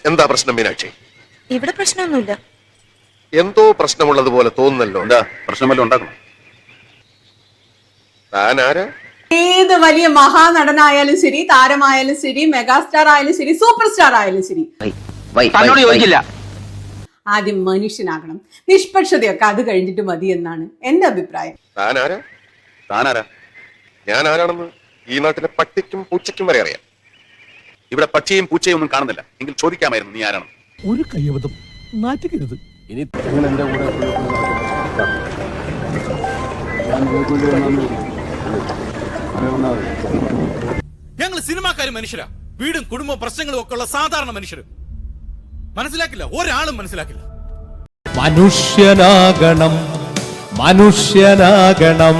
എന്താ പ്രശ്നം മീനാക്ഷി? ഇവിടെ പ്രശ്നമൊന്നുമില്ല. എന്തോ പ്രശ്നമുള്ളതുപോലെ തോന്നുന്നല്ലോ. എന്താ പ്രശ്നം വല്ലതും ഉണ്ടാക്കണം? താൻ ആരാ? ഏത് വലിയ മഹാനടനായാലും ശരി, താരമായാലും ശരി, മെഗാസ്റ്റാർ ആയാലും ശരി, സൂപ്പർ സ്റ്റാർ ആയാലും ശരി, ആദ്യം മനുഷ്യനാകണം. നിഷ്പക്ഷതയൊക്കെ അത് കഴിഞ്ഞിട്ട് മതി എന്നാണ് എന്റെ അഭിപ്രായം. താനാരാ? ഞാൻ ആരാണെന്ന് ഈ നാട്ടിലെ പട്ടിക്കും പൂച്ചയ്ക്കും വരെ അറിയാം. ഇവിടെ പക്ഷിയും പൂച്ചയും ഒന്നും കാണുന്നില്ല. എങ്കിൽ ചോദിക്കാമായിരുന്നു നീ ആരാണ്. ഒരു കയ്യബദ്ധം നാറ്റുകരുത്. ഇനി ഞങ്ങൾ സിനിമാക്കാരും മനുഷ്യരാ. വീടും കുടുംബ പ്രശ്നങ്ങളും ഒക്കെ ഉള്ള സാധാരണ മനുഷ്യര്. മനസ്സിലാക്കില്ല, ഒരാളും മനസ്സിലാക്കില്ല. മനുഷ്യനാകണം, മനുഷ്യനാകണം,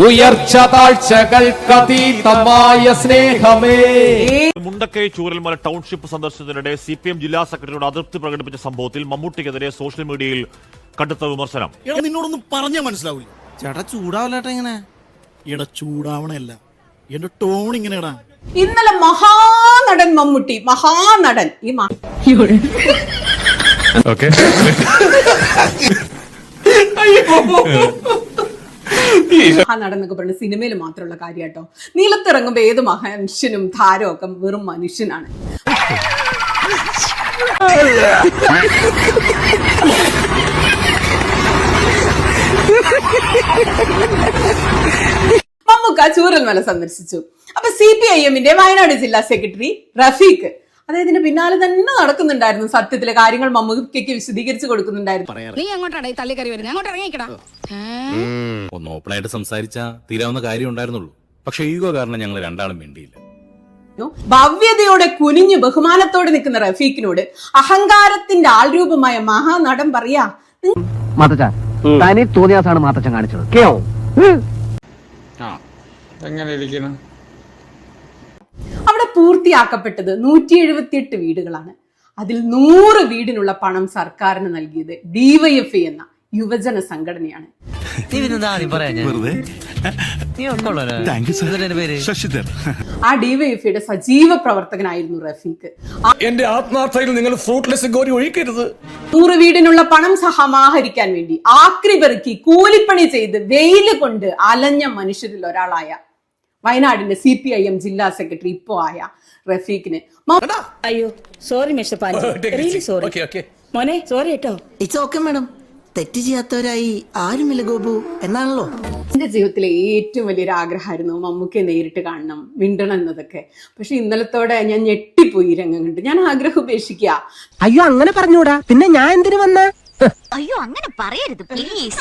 ഉയർച്ച താഴ്ചകൾക്കതീതമായ സ്നേഹമേ. മുണ്ടക്കൈ ചൂരൽമല ടൗൺഷിപ്പ് സന്ദർശനത്തിനിടെ CPM ജില്ലാ സെക്രട്ടറിയോട് അതൃപ്തി പ്രകടിപ്പിച്ച സംഭവത്തിൽ മമ്മൂട്ടിക്കെതിരെ സോഷ്യൽ മീഡിയയിൽ കടുത്ത വിമർശനം. നിന്നോടൊന്നും പറഞ്ഞാൽ മനസ്സിലാവില്ല. ചേട്ടാ ചൂടാവല്ലേട്ടാ. ഇങ്ങനെ ഇട ചൂടാവണല്ല, എന്റെ ടോൺ ഇങ്ങനെ ഇടാ. ഇന്നലെ മഹാനടൻ മമ്മൂട്ടി, മഹാനടൻ മഹാനടൻ എന്നൊക്കെ പറഞ്ഞ സിനിമയിൽ മാത്രമുള്ള കാര്യം കേട്ടോ. നിലത്തിറങ്ങുമ്പോ ഏത് മനുഷ്യനും താരവും ഒക്കെ വെറും മനുഷ്യനാണ്. മമ്മൂക്ക ചൂരൽമല സന്ദർശിച്ചു. അപ്പൊ CPIMന്റെ വയനാട് ജില്ലാ സെക്രട്ടറി റഫീഖ് അദ്ദേഹത്തിന്റെ പിന്നാലെ തന്നെ നടക്കുന്നുണ്ടായിരുന്നു. സത്യത്തിലെ കാര്യങ്ങൾ മമ്മൂക്കയ്ക്ക് വിശദീകരിച്ചു കൊടുക്കുന്നുണ്ടായിരുന്നു. ഒന്ന് ഓപ്പണായിട്ട് സംസാരിച്ചാ തീരാവുന്ന കാര്യം ഉണ്ടായിരുന്നുള്ളൂ. പക്ഷെ ഈഗോ കാരണം ഞങ്ങൾ രണ്ടാളും വേണ്ടിയില്ല. ഭവ്യതയോടെ കുനിഞ്ഞു ബഹുമാനത്തോടെ നിൽക്കുന്ന റഫീഖിനോട് അഹങ്കാരത്തിന്റെ ആൾരൂപമായ മഹാനടൻ പറയാ, തോന്നിയാസാണ് മാത്തച്ഛൻ കാണിച്ചത്. അവിടെ പൂർത്തിയാക്കപ്പെട്ടത് 178 വീടുകളാണ്. അതിൽ 100 വീടിനുള്ള പണം സർക്കാരിന് നൽകിയത് DYFI എന്ന യുവജന സംഘടനയാണ്. ആ DYFIയുടെ സജീവ പ്രവർത്തകനായിരുന്നു റഫീഖ്. എന്റെ ആത്മാർത്ഥയിൽ നിങ്ങൾ ഫ്രൂട്ട്ലെസ് ഗോരി ഒഴിക്കരുത്. 100 വീടിനുള്ള പണം സമാഹരിക്കാൻ വേണ്ടി ആക്രി പെറുക്കി കൂലിപ്പണി ചെയ്ത് വെയില് കൊണ്ട് അലഞ്ഞ മനുഷ്യരിൽ ഒരാളായ വയനാടിന്റെ CPIM ജില്ലാ സെക്രട്ടറി ഇപ്പോ ആയ റഫീഖിന് അയ്യോ sorry mister Panchu, really sorry മോനെ, സോറി കേട്ടോ. It's okay madam. തെറ്റ് ചെയ്യാത്തവരായി ആരുമില്ല ഗോപു എന്നാണല്ലോ. എന്റെ ജീവിതത്തിലെ ഏറ്റവും വലിയൊരു ആഗ്രഹമായിരുന്നു മമ്മൂക്കയെ നേരിട്ട് കാണണം, മിണ്ടണം എന്നതൊക്കെ. പക്ഷെ ഇന്നലത്തോടെ ഞാൻ ഞെട്ടിപ്പോയി രംഗം കണ്ട്. ഞാൻ ആഗ്രഹം ഉപേക്ഷിക്കുക. അയ്യോ അങ്ങനെ പറഞ്ഞൂടാ, പിന്നെ ഞാൻ എന്തിനു വന്ന? അയ്യോ അങ്ങനെ പറയരുത് പ്ലീസ്.